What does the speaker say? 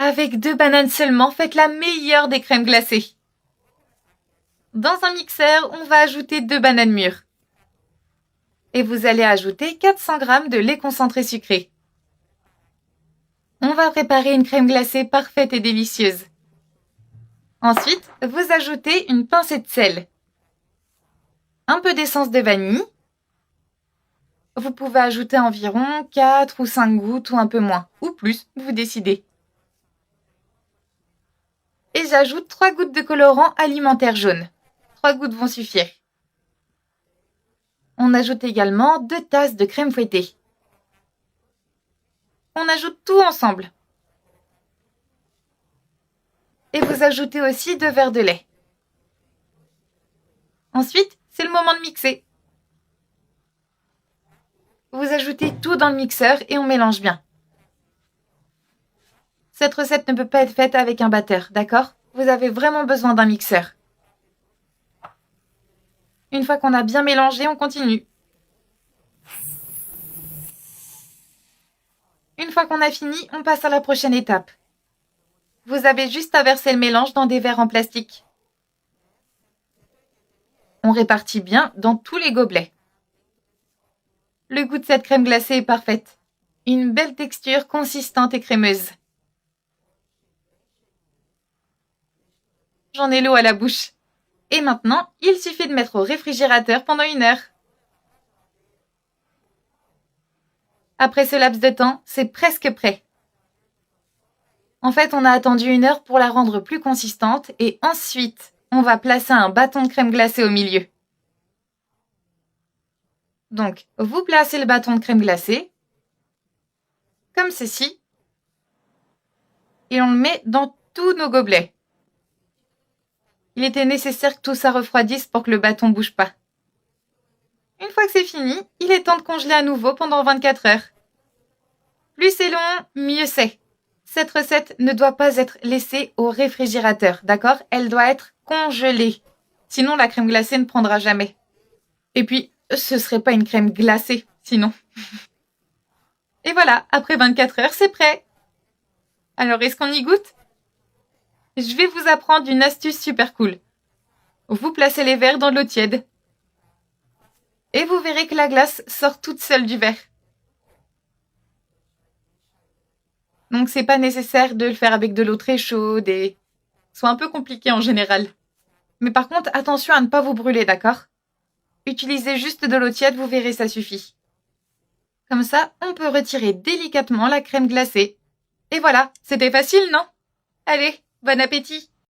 Avec 2 bananes seulement, faites la meilleure des crèmes glacées. Dans un mixeur, on va ajouter 2 bananes mûres. Et vous allez ajouter 400 g de lait concentré sucré. On va préparer une crème glacée parfaite et délicieuse. Ensuite, vous ajoutez une pincée de sel, un peu d'essence de vanille. Vous pouvez ajouter environ 4 ou 5 gouttes ou un peu moins, ou plus, vous décidez. Et j'ajoute 3 gouttes de colorant alimentaire jaune. 3 gouttes vont suffire. On ajoute également 2 tasses de crème fouettée. On ajoute tout ensemble. Et vous ajoutez aussi 2 verres de lait. Ensuite, c'est le moment de mixer. Vous ajoutez tout dans le mixeur et on mélange bien. Cette recette ne peut pas être faite avec un batteur, d'accord? Vous avez vraiment besoin d'un mixeur. Une fois qu'on a bien mélangé, on continue. Une fois qu'on a fini, on passe à la prochaine étape. Vous avez juste à verser le mélange dans des verres en plastique. On répartit bien dans tous les gobelets. Le goût de cette crème glacée est parfaite. Une belle texture consistante et crémeuse. J'en ai l'eau à la bouche. Et maintenant, il suffit de mettre au réfrigérateur pendant 1 heure. Après ce laps de temps, c'est presque prêt. En fait, on a attendu 1 heure pour la rendre plus consistante et ensuite, on va placer un bâton de crème glacée au milieu. Donc, vous placez le bâton de crème glacée, comme ceci, et on le met dans tous nos gobelets. Il était nécessaire que tout ça refroidisse pour que le bâton ne bouge pas. Une fois que c'est fini, il est temps de congeler à nouveau pendant 24 heures. Plus c'est long, mieux c'est. Cette recette ne doit pas être laissée au réfrigérateur, d'accord? Elle doit être congelée. Sinon, la crème glacée ne prendra jamais. Et puis, ce serait pas une crème glacée, sinon. Et voilà, après 24 heures, c'est prêt. Alors, est-ce qu'on y goûte? Je vais vous apprendre une astuce super cool. Vous placez les verres dans de l'eau tiède. Et vous verrez que la glace sort toute seule du verre. Donc, c'est pas nécessaire de le faire avec de l'eau très chaude et... C'est un peu compliqué en général. Mais par contre, attention à ne pas vous brûler, d'accord? Utilisez juste de l'eau tiède, vous verrez, ça suffit. Comme ça, on peut retirer délicatement la crème glacée. Et voilà, c'était facile, non? Allez, bon appétit!